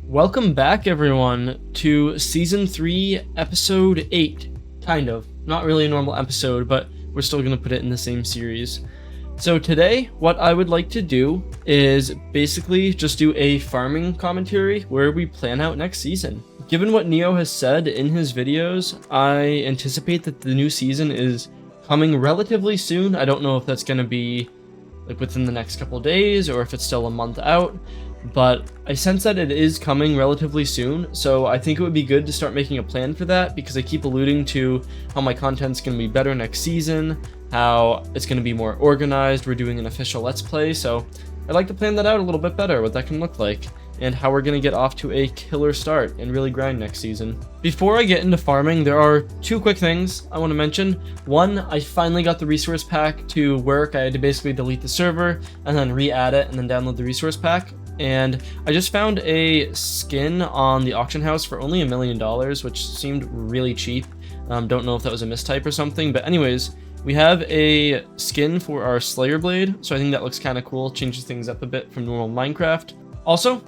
Welcome back, everyone, to Season 3, Episode 8. Kind of. Not really a normal episode, but we're still going to put it in the same series. So today, what I would like to do is basically just do a farming commentary where we plan out next season. Given what Neo has said in his videos, I anticipate that the new season is coming relatively soon. I don't know if that's going to be like within the next couple days or if it's still a month out. But I sense that it is coming relatively soon, so I think it would be good to start making a plan for that, because I keep alluding to how my content's going to be better next season, how it's going to be more organized, we're doing an official Let's Play, so I'd like to plan that out a little bit better, what that can look like, and how we're going to get off to a killer start and really grind next season. Before I get into farming, there are two quick things I want to mention. One, I finally got the resource pack to work. I had to basically delete the server and then re-add it and then download the resource pack. And I just found a skin on the auction house for only $1 million, which seemed really cheap. Don't know if that was a mistype or something, but anyways, we have a skin for our Slayer Blade, so I think that looks kind of cool, changes things up a bit from normal Minecraft. Also,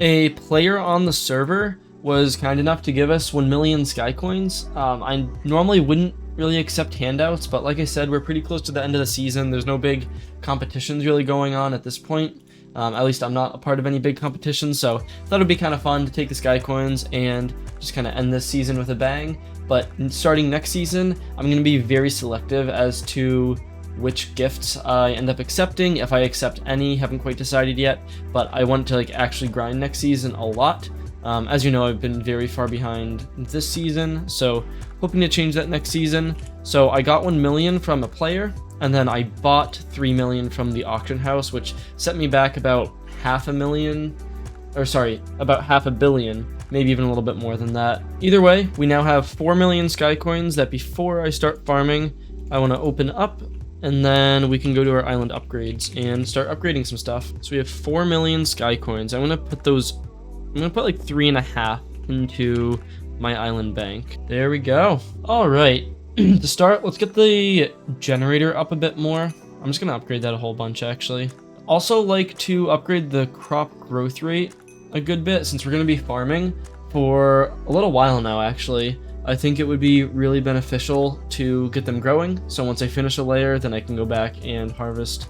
a player on the server was kind enough to give us 1 million sky coins. I normally wouldn't really accept handouts, but like I said, we're pretty close to the end of the season. There's no big competitions really going on at this point. At least I'm not a part of any big competitions, so that would be kind of fun to take the sky coins and just kind of end this season with a bang. But starting next season, I'm going to be very selective as to which gifts I end up accepting, if I accept any. Haven't quite decided yet, but I want to actually grind next season a lot. As you know, I've been very far behind this season, so hoping to change that next season. So I got 1 million from a player, and then I bought 3 million from the auction house, which set me back about about $500 million, maybe even a little bit more than that. Either way, we now have 4 million sky coins that before I start farming, I want to open up, and then we can go to our island upgrades and start upgrading some stuff. So we have 4 million sky coins. I'm going to put like 3.5 into my island bank. There we go. All right. To start, let's get the generator up a bit more. I'm just going to upgrade that a whole bunch, actually. Also like to upgrade the crop growth rate a good bit, since we're going to be farming for a little while now, actually. I think it would be really beneficial to get them growing, so once I finish a layer, then I can go back and harvest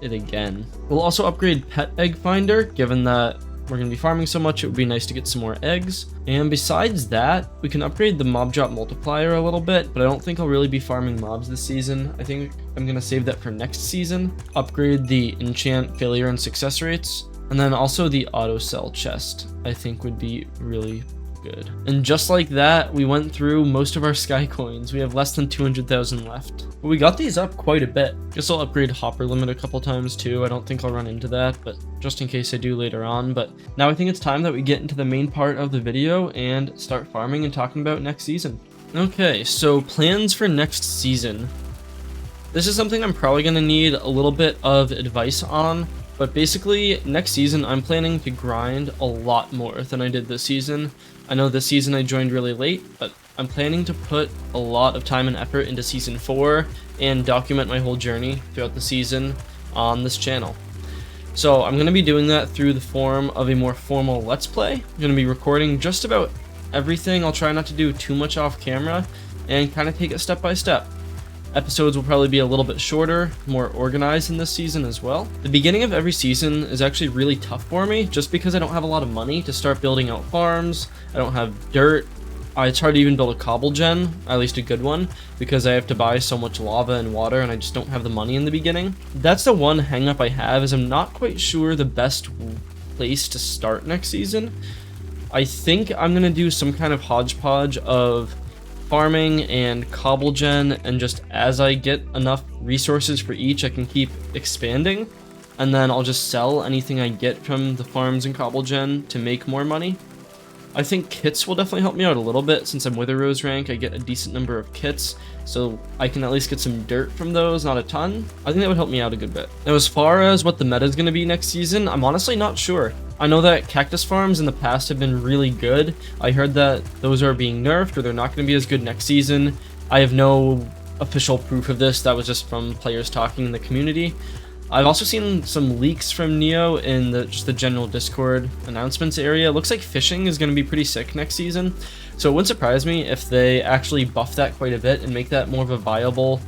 it again. We'll also upgrade Pet Egg Finder, given that we're going to be farming so much, it would be nice to get some more eggs. And besides that, we can upgrade the mob drop multiplier a little bit, but I don't think I'll really be farming mobs this season. I think I'm going to save that for next season. Upgrade the enchant failure and success rates, and then also the auto sell chest, I think would be really good. And just like that, we went through most of our sky coins. We have less than 200,000 left. But we got these up quite a bit. Guess I'll upgrade hopper limit a couple times too. I don't think I'll run into that, but just in case I do later on. But now I think it's time that we get into the main part of the video and start farming and talking about next season. Okay, so plans for next season. This is something I'm probably going to need a little bit of advice on. But basically, next season, I'm planning to grind a lot more than I did this season. I know this season I joined really late, but I'm planning to put a lot of time and effort into Season 4 and document my whole journey throughout the season on this channel. So I'm going to be doing that through the form of a more formal Let's Play. I'm going to be recording just about everything. I'll try not to do too much off camera and kind of take it step by step. Episodes will probably be a little bit shorter, more organized in this season as well. The beginning of every season is actually really tough for me, just because I don't have a lot of money to start building out farms. I don't have dirt. It's hard to even build a cobble gen, at least a good one, because I have to buy so much lava and water and I just don't have the money in the beginning. That's the one hang up I have, is I'm not quite sure the best place to start next season. I think I'm going to do some kind of hodgepodge of farming and cobble gen, and just as I get enough resources for each, I can keep expanding, and then I'll just sell anything I get from the farms and cobble gen to make more money. I think kits will definitely help me out a little bit. Since I'm Wither Rose rank, I get a decent number of kits, so I can at least get some dirt from those, not a ton. I think that would help me out a good bit. Now, as far as what the meta is going to be next season, I'm honestly not sure. I know that cactus farms in the past have been really good. I heard that those are being nerfed, or they're not going to be as good next season. I have no official proof of this. That was just from players talking in the community. I've also seen some leaks from Neo in just the general Discord announcements area. It looks like fishing is going to be pretty sick next season, so it wouldn't surprise me if they actually buff that quite a bit and make that more of a viable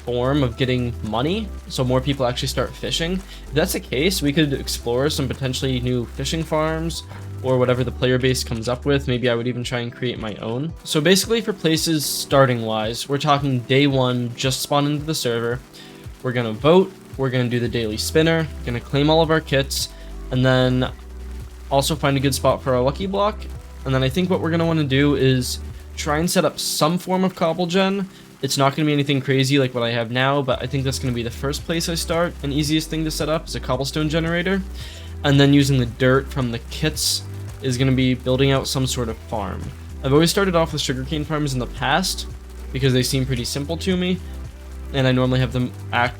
form of getting money, so more people actually start fishing. If that's the case, we could explore some potentially new fishing farms or whatever the player base comes up with. Maybe I would even try and create my own. So basically, for places starting wise, we're talking day one, just spawn into the server. We're gonna vote, we're gonna do the daily spinner, gonna claim all of our kits, and then also find a good spot for our lucky block. And then I think what we're gonna want to do is try and set up some form of cobble gen. It's not going to be anything crazy like what I have now, but I think that's going to be the first place I start. An easiest thing to set up is a cobblestone generator. And then using the dirt from the kits is going to be building out some sort of farm. I've always started off with sugarcane farms in the past because they seem pretty simple to me, and I normally have the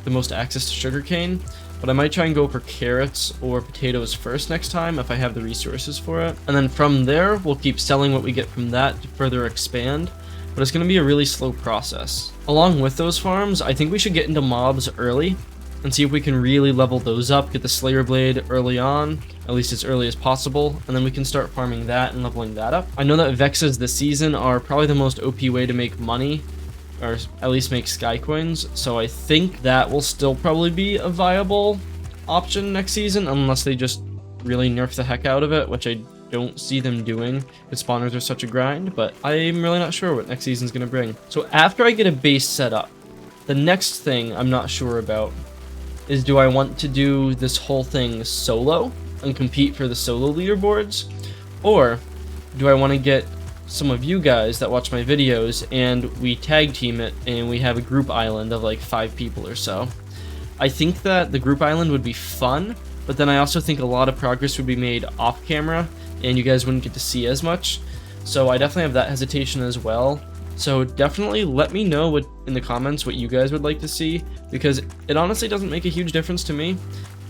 most access to sugarcane. But I might try and go for carrots or potatoes first next time if I have the resources for it. And then from there, we'll keep selling what we get from that to further expand. But it's going to be a really slow process. Along with those farms, I think we should get into mobs early and see if we can really level those up, get the Slayer Blade early on, at least as early as possible, and then we can start farming that and leveling that up. I know that Vexes this season are probably the most OP way to make money, or at least make sky coins, so I think that will still probably be a viable option next season, unless they just really nerf the heck out of it, which I don't see them doing because spawners are such a grind, but I'm really not sure what next season's going to bring. So after I get a base set up, the next thing I'm not sure about is, do I want to do this whole thing solo and compete for the solo leaderboards, or do I want to get some of you guys that watch my videos and we tag team it and we have a group island of like 5 people or so? I think that the group island would be fun, but then I also think a lot of progress would be made off camera and you guys wouldn't get to see as much. So I definitely have that hesitation as well. So definitely let me know in the comments what you guys would like to see, because it honestly doesn't make a huge difference to me.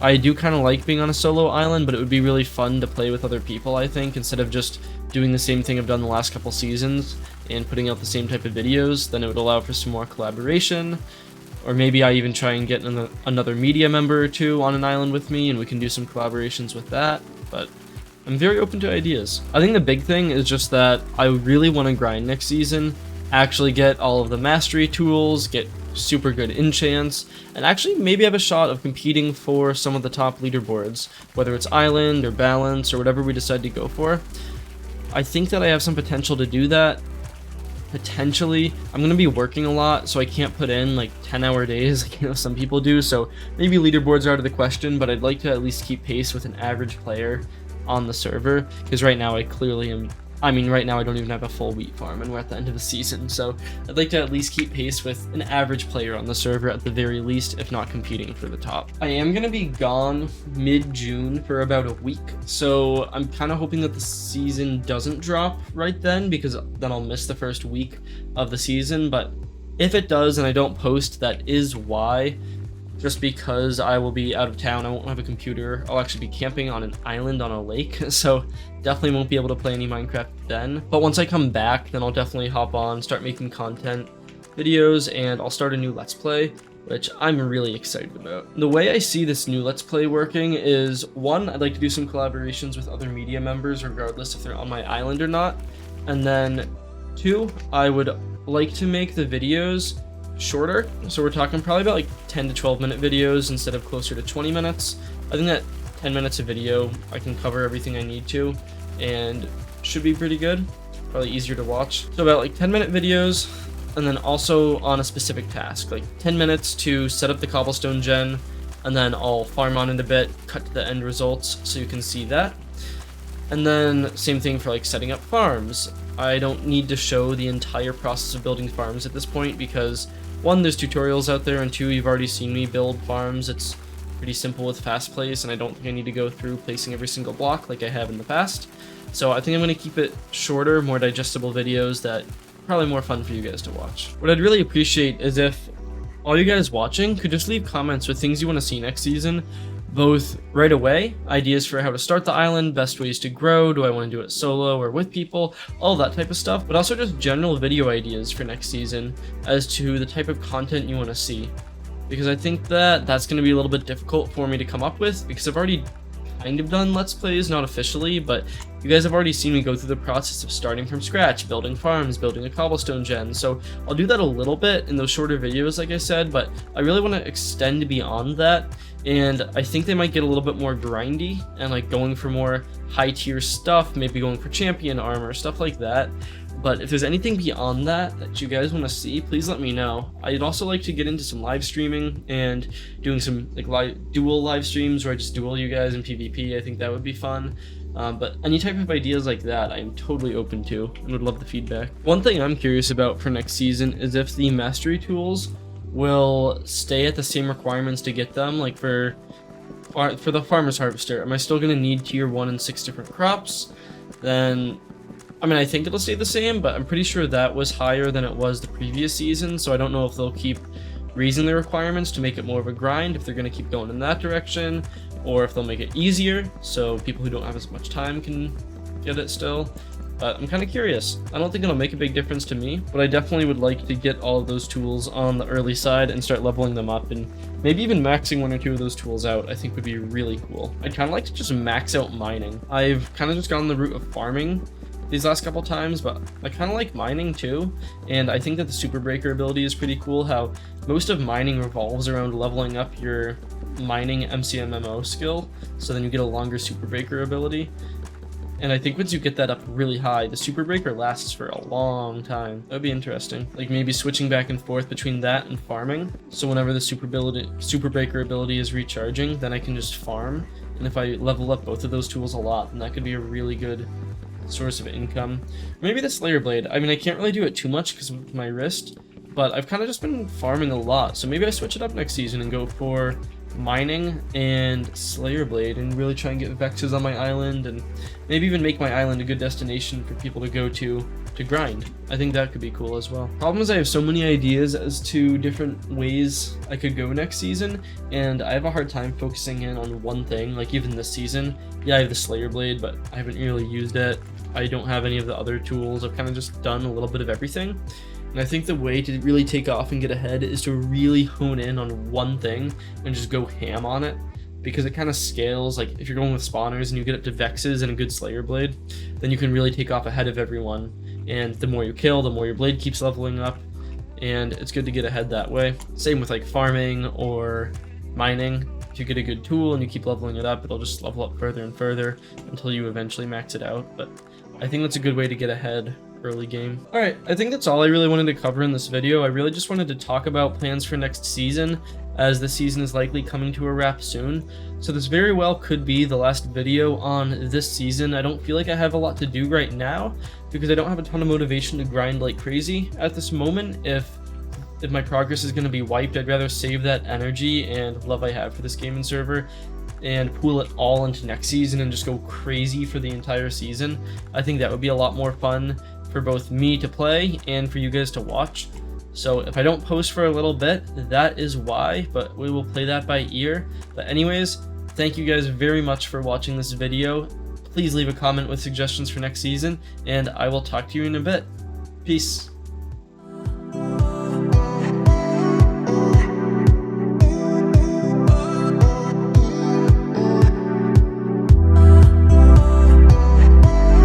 I do kind of like being on a solo island, but it would be really fun to play with other people, I think, instead of just doing the same thing I've done the last couple seasons and putting out the same type of videos. Then it would allow for some more collaboration, or maybe I even try and get another media member or two on an island with me and we can do some collaborations with that. But I'm very open to ideas. I think the big thing is just that I really want to grind next season, actually get all of the mastery tools, get super good enchants, and actually maybe have a shot of competing for some of the top leaderboards, whether it's island or balance or whatever we decide to go for. I think that I have some potential to do that. Potentially, I'm going to be working a lot, so I can't put in like 10-hour days like some people do, so maybe leaderboards are out of the question, but I'd like to at least keep pace with an average player on the server, because right now I clearly am. Right now I don't even have a full wheat farm and we're at the end of the season, so I'd like to at least keep pace with an average player on the server at the very least, if not competing for the top. I am going to be gone mid-June for about a week, so I'm kind of hoping that the season doesn't drop right then, because then I'll miss the first week of the season. But if it does and I don't post, that is why. Just because I will be out of town, I won't have a computer. I'll actually be camping on an island on a lake, so definitely won't be able to play any Minecraft then. But once I come back, then I'll definitely hop on, start making content videos, and I'll start a new Let's Play, which I'm really excited about. The way I see this new Let's Play working is, 1, I'd like to do some collaborations with other media members, regardless if they're on my island or not. And then 2, I would like to make the videos shorter, so we're talking probably about like 10 to 12 minute videos instead of closer to 20 minutes. I think that 10 minutes of video I can cover everything I need to and should be pretty good, probably easier to watch. So about like 10-minute videos, and then also on a specific task, like 10 minutes to set up the cobblestone gen, and then I'll farm on it a bit, cut to the end results so you can see that. And then same thing for like setting up farms. I don't need to show the entire process of building farms at this point, because 1, there's tutorials out there, and 2, you've already seen me build farms. It's pretty simple with fast place, and I don't think I need to go through placing every single block like I have in the past. So I think I'm going to keep it shorter, more digestible videos that are probably more fun for you guys to watch. What I'd really appreciate is if all you guys watching could just leave comments with things you want to see next season, both right away, ideas for how to start the island, best ways to grow, do I want to do it solo or with people, all that type of stuff, but also just general video ideas for next season as to the type of content you want to see. because I think that that's going to be a little bit difficult for me to come up with, because I've already kind of done Let's Plays, not officially, but you guys have already seen me go through the process of starting from scratch, building farms, building a cobblestone gen, so I'll do that a little bit in those shorter videos, like I said, but I really want to extend beyond that, and I think they might get a little bit more grindy, and like going for more high tier stuff, maybe going for champion armor, stuff like that. But if there's anything beyond that that you guys want to see, please let me know. I'd also like to get into some live streaming and doing some like dual live streams where I just duel you guys in PvP. I think that would be fun. But any type of ideas like that, I'm totally open to and would love the feedback. One thing I'm curious about for next season is if the mastery tools will stay at the same requirements to get them, like for the farmer's harvester. Am I still going to need tier 1 and 6 different crops? Then I mean, I think it'll stay the same, but I'm pretty sure that was higher than it was the previous season, so I don't know if they'll keep raising the requirements to make it more of a grind, if they're going to keep going in that direction, or if they'll make it easier, so people who don't have as much time can get it still. But I'm kind of curious. I don't think it'll make a big difference to me, but I definitely would like to get all of those tools on the early side and start leveling them up, and maybe even maxing 1 or 2 of those tools out I think would be really cool. I'd kind of like to just max out mining. I've kind of just gone the route of farming these last couple times, but I kind of like mining too, and I think that the super breaker ability is pretty cool, how most of mining revolves around leveling up your mining MCMMO skill, so then you get a longer super breaker ability, and I think once you get that up really high, the super breaker lasts for a long time. That would be interesting, like maybe switching back and forth between that and farming, so whenever the super breaker ability is recharging, then I can just farm, and if I level up both of those tools a lot, then that could be a really good source of income. Maybe the Slayer Blade. I mean, I can't really do it too much because of my wrist, but I've kind of just been farming a lot, so maybe I switch it up next season and go for mining and Slayer Blade and really try and get Vexes on my island, and maybe even make my island a good destination for people to go to grind. I think that could be cool as well. Problem is I have so many ideas as to different ways I could go next season, and I have a hard time focusing in on one thing. Like even this season, yeah, I have the Slayer Blade, but I haven't really used it. I don't have any of the other tools. I've kind of just done a little bit of everything. And I think the way to really take off and get ahead is to really hone in on one thing and just go ham on it, because it kind of scales. Like if you're going with spawners and you get up to Vexes and a good Slayer Blade, then you can really take off ahead of everyone. And the more you kill, the more your blade keeps leveling up, and it's good to get ahead that way. Same with like farming or mining. If you get a good tool and you keep leveling it up, it'll just level up further and further until you eventually max it out. But I think that's a good way to get ahead early game. Alright, I think that's all I really wanted to cover in this video. I really just wanted to talk about plans for next season, as the season is likely coming to a wrap soon. So this very well could be the last video on this season. I don't feel like I have a lot to do right now, because I don't have a ton of motivation to grind like crazy at this moment. If my progress is going to be wiped, I'd rather save that energy and love I have for this gaming server and pool it all into next season and just go crazy for the entire season. I think that would be a lot more fun for both me to play and for you guys to watch. So if I don't post for a little bit, that is why, but we will play that by ear. But anyways, thank you guys very much for watching this video. Please leave a comment with suggestions for next season, and I will talk to you in a bit. Peace.